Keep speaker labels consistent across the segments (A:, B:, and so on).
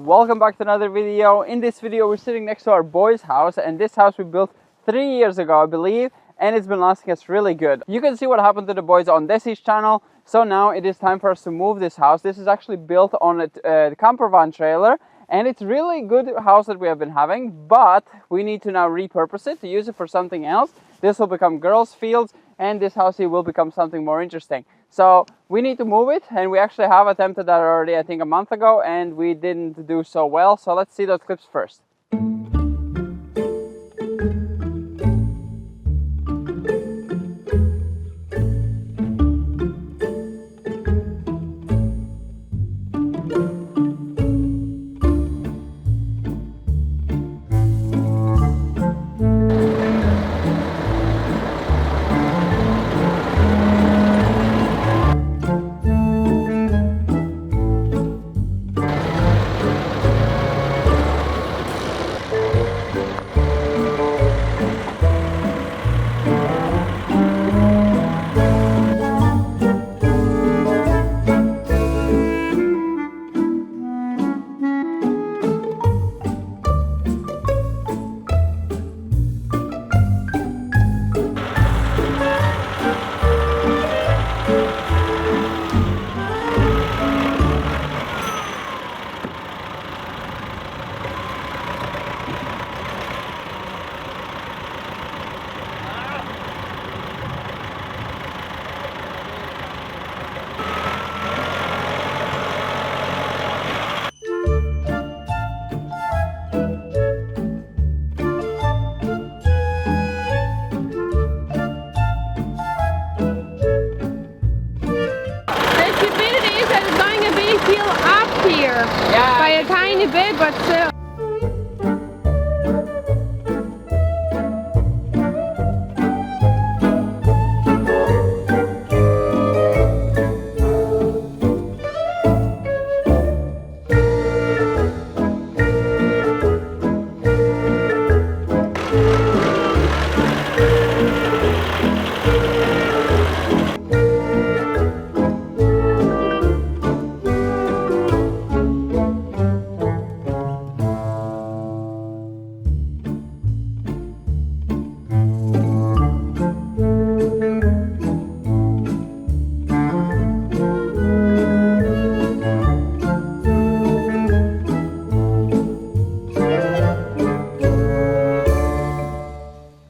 A: Welcome back to another video. In this video we're sitting next to our boys' house, and this house we built 3 years ago, I believe, and it's been lasting us really good. You can see what happened to the boys on Desi's channel. So now it is time for us to move this house. This is actually built on a camper van trailer, and it's really good house that we have been having, but we need to now repurpose it to use it for something else. This will become girls' fields, and this house here will become something more interesting. So we need to move it, and we actually have attempted that already, I think, a month ago, and we didn't do so well. So let's see those clips first.
B: Yeah, by a tiny bit, but still.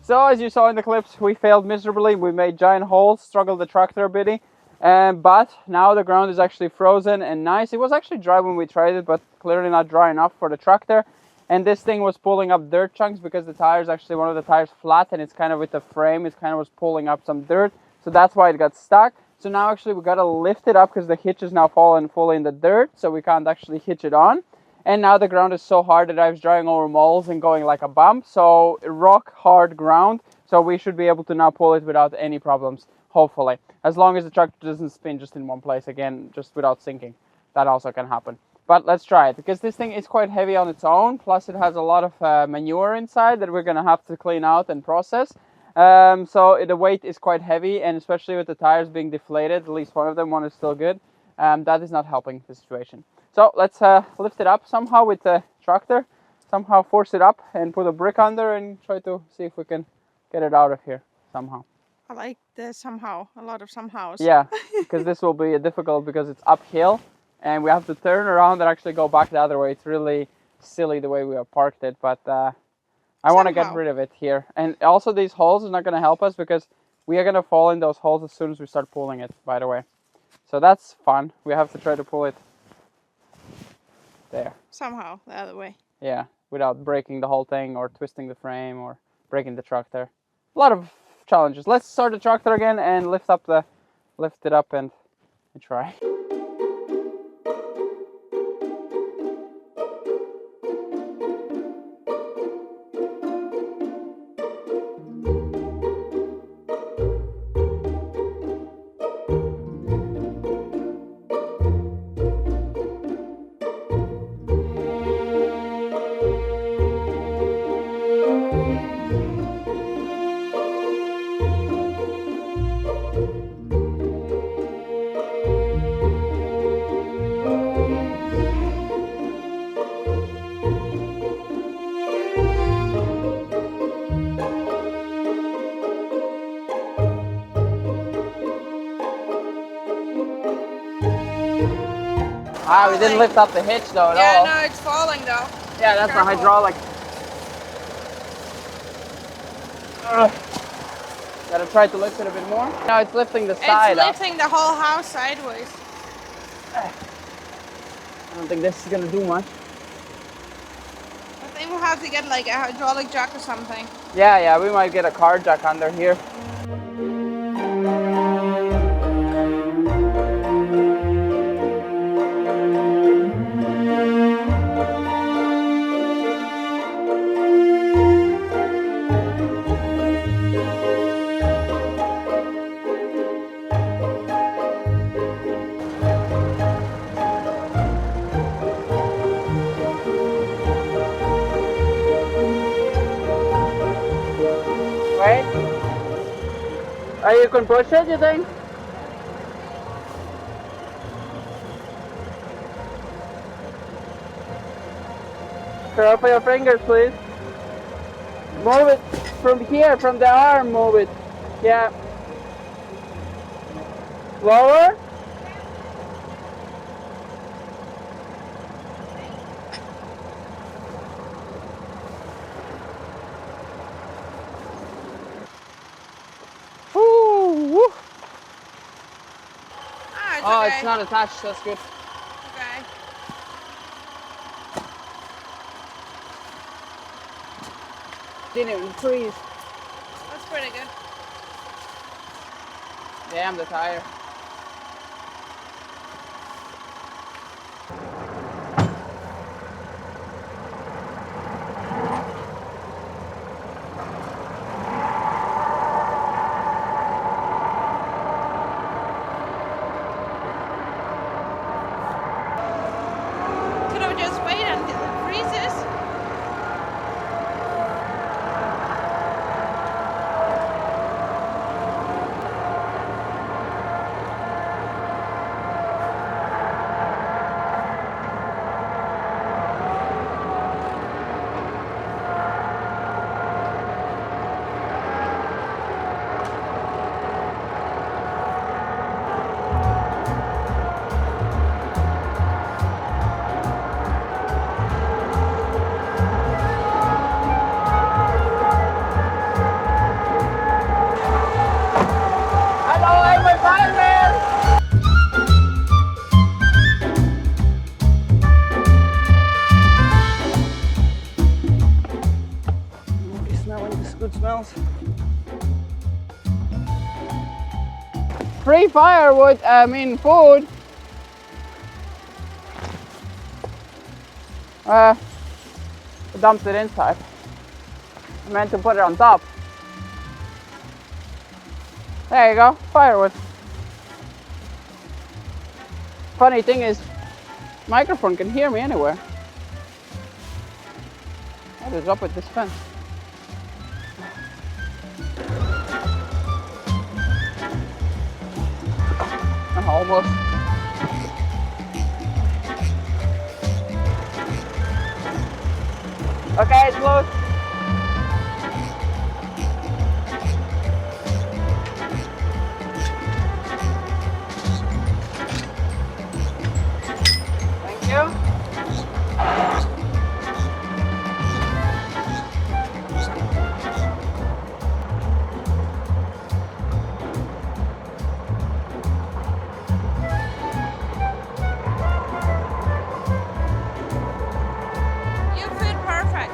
A: So as you saw in the clips, we failed miserably. We made giant holes, struggled the tractor a bit, but now the ground is actually frozen and nice. It was actually dry when we tried it, but clearly not dry enough for the tractor. And this thing was pulling up dirt chunks because the tires, actually one of the tires flat, and it's kind of with the frame, it kind of was pulling up some dirt. So that's why it got stuck. So now actually we got to lift it up because the hitch is now fallen fully in the dirt, so we can't actually hitch it on. And now the ground is so hard that I was driving over moles and going like a bump. So rock hard ground. So we should be able to now pull it without any problems, hopefully. As long as the tractor doesn't spin just in one place again, just without sinking. That also can happen. But let's try it, because this thing is quite heavy on its own. Plus it has a lot of manure inside that we're going to have to clean out and process. So the weight is quite heavy, and especially with the tires being deflated, at least one is still good. That is not helping the situation. So let's lift it up somehow with the tractor, somehow force it up and put a brick under and try to see if we can get it out of here somehow.
B: I like the somehow, a lot of somehows.
A: Yeah, because this will be difficult because it's uphill and we have to turn around and actually go back the other way. It's really silly the way we have parked it, but I want to get rid of it here. And also these holes are not going to help us because we are going to fall in those holes as soon as we start pulling it, by the way. So that's fun. We have to try to pull it there.
B: Somehow, the other way.
A: Yeah, without breaking the whole thing or twisting the frame or breaking the tractor. A lot of challenges. Let's start the tractor again and lift it up and try. Ah, we didn't lift up the hitch though at all.
B: Yeah, no, it's falling though.
A: Yeah, that's
B: Careful.
A: the hydraulic. Gotta try to lift it a bit more. No, it's lifting the side
B: It's
A: up.
B: lifting the whole house sideways.
A: I don't think this is gonna do much.
B: I think we'll have to get like a hydraulic jack or something.
A: Yeah, we might get a car jack under here. Right? You can push it, you think? Careful your fingers, please. Move it from here, from the arm, move it. Yeah. Lower. Woo.
B: Ah, it's
A: Oh,
B: okay.
A: it's not attached, that's good.
B: Okay.
A: Didn't even freeze.
B: That's pretty good.
A: Damn the tire.
B: Could have just waited until it freezes.
A: Hello, I'm my fireman! Okay, smelling this good smells. Free firewood, I mean food. I dumped it inside. I meant to put it on top. There you go, firewood. Funny thing is, microphone can hear me anywhere. What is up with this fence? Almost. Okay, it's loose. Thank you.
B: You fit perfect.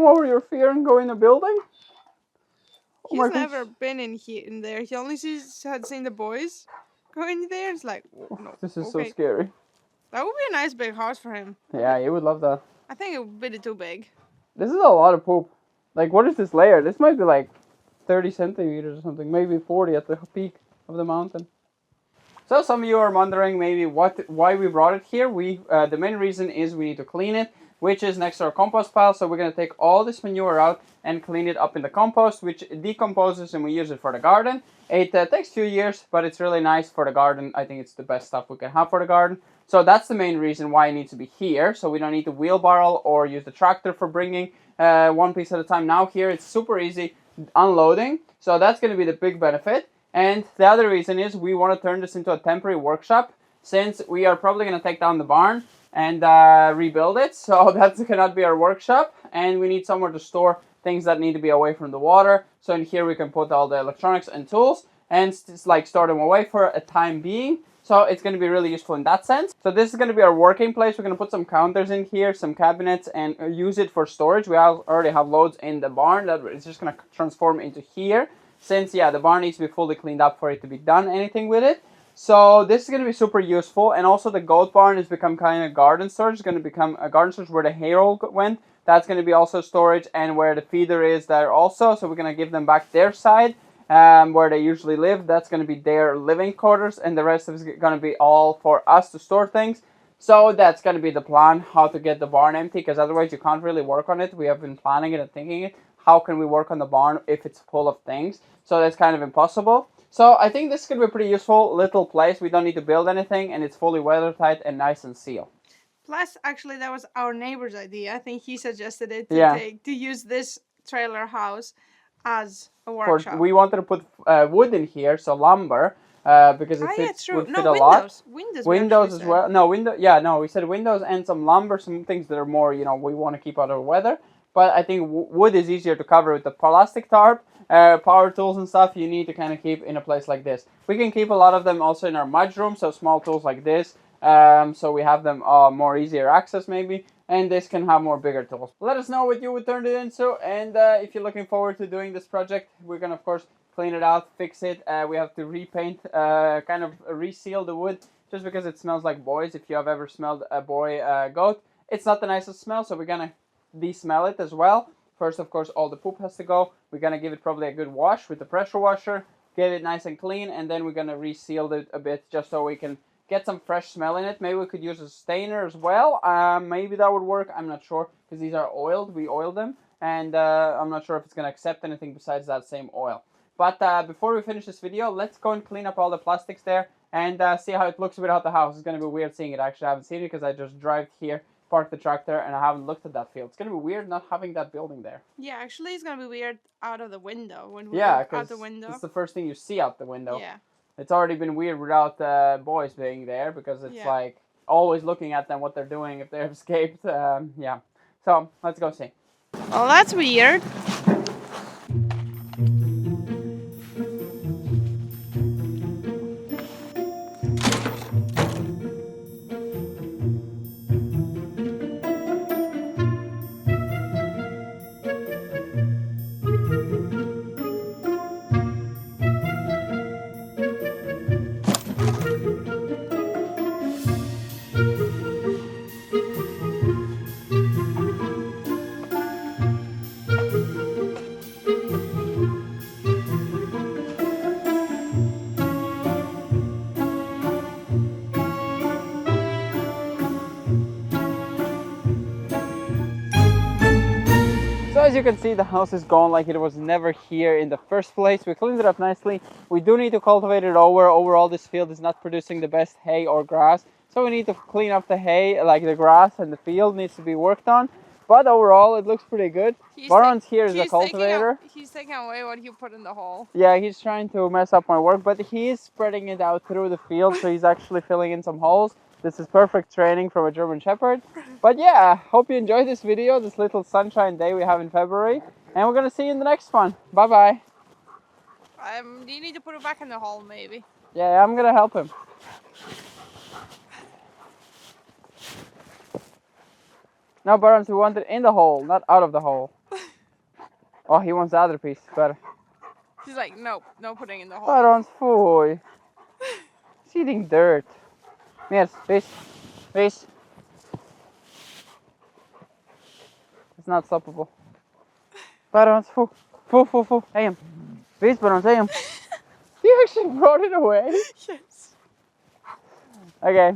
A: him over your fear and go in a building? Oh
B: He's
A: my
B: never
A: gosh.
B: been in there. He only had seen the boys go in there. It's like, no,
A: This is so
B: okay.
A: scary.
B: That would be a nice big house for him.
A: Yeah, you would love that.
B: I think it would be too big.
A: This is a lot of poop. Like, what is this layer? This might be like 30 centimeters or something, maybe 40 at the peak of the mountain. So some of you are wondering maybe why we brought it here. The main reason is we need to clean it, which is next to our compost pile. So we're going to take all this manure out and clean it up in the compost, which decomposes, and we use it for the garden. It takes a few years, but it's really nice for the garden. I think it's the best stuff we can have for the garden. So that's the main reason why it needs to be here. So we don't need to wheelbarrow or use the tractor for bringing one piece at a time. Now here it's super easy unloading. So that's going to be the big benefit. And the other reason is we want to turn this into a temporary workshop, since we are probably going to take down the barn and rebuild it. So that's cannot be our workshop, and we need somewhere to store things that need to be away from the water. So in here we can put all the electronics and tools and just like store them away for a time being. So it's going to be really useful in that sense. So this is going to be our working place. We're going to put some counters in here, some cabinets, and use it for storage. We already have loads in the barn that it's just going to transform into here. Since, yeah, the barn needs to be fully cleaned up for it to be done anything with it. So this is going to be super useful. And also the goat barn has become kind of garden storage. It's going to become a garden storage where the hay roll went. That's going to be also storage, and where the feeder is there also. So we're going to give them back their side where they usually live. That's going to be their living quarters, and the rest of it is going to be all for us to store things. So that's going to be the plan, how to get the barn empty, because otherwise you can't really work on it. We have been planning it and thinking it. How can we work on the barn if it's full of things? So that's kind of impossible. So I think this is going to be a pretty useful little place. We don't need to build anything, and it's fully weathertight and nice and sealed.
B: Plus, actually, that was our neighbor's idea. I think he suggested it to use this trailer house as a workshop.
A: We wanted to put wood in here, so lumber, because it would fit a lot. Windows as well. No, we said windows and some lumber, some things that are more, we want to keep out of weather. But I think wood is easier to cover with the plastic tarp. Power tools and stuff you need to kind of keep in a place like this. We can keep a lot of them also in our mudroom, so small tools like this. So we have them more easier access maybe. And this can have more bigger tools. Let us know what you would turn it into. And if you're looking forward to doing this project, we're going to, of course, clean it out, fix it. We have to repaint, kind of reseal the wood, just because it smells like boys. If you have ever smelled a boy goat, it's not the nicest smell, so we're going to de-smell it as well. First, of course, all the poop has to go. We're going to give it probably a good wash with the pressure washer, get it nice and clean, and then we're going to reseal it a bit just so we can get some fresh smell in it. Maybe we could use a stainer as well. Maybe that would work. I'm not sure, because these are oiled. We oiled them, and I'm not sure if it's going to accept anything besides that same oil. But before we finish this video, let's go and clean up all the plastics there and see how it looks without the house. It's going to be weird seeing it. Actually, I haven't seen it because I just drove here, parked the tractor, and I haven't looked at that field. It's going to be weird not having that building there.
B: Yeah, actually, it's going to be weird out of the window. When we look out the window.
A: It's the first thing you see out the window.
B: Yeah.
A: It's already been weird without boys being there, because it's like always looking at them, what they're doing, if they've escaped. Yeah. So let's go see.
B: Well, that's weird.
A: So as you can see, the house is gone like it was never here in the first place. We cleaned it up nicely. We do need to cultivate it over. Overall, this field is not producing the best hay or grass. So we need to clean up the hay, like the grass, and the field needs to be worked on. But overall, it looks pretty good. Baron's here is a cultivator.
B: He's taking away what you put in the hole.
A: Yeah, he's trying to mess up my work, but he is spreading it out through the field, so he's actually filling in some holes. This is perfect training from a German Shepherd. But yeah, hope you enjoyed this video, this little sunshine day we have in February. And we're going to see you in the next one. Bye-bye.
B: You need to put it back in the hole, maybe.
A: Yeah, I'm going to help him. No, Barnes, we want it in the hole, not out of the hole. Oh, he wants the other piece. Better.
B: He's like, nope, no putting in the hole.
A: Barons fuj. He's eating dirt. Yes, fish. Fish. It's not stoppable. Barons fu. Fu. Hey him. Fish, Barons, hey him. You actually brought it away?
B: Yes.
A: Okay.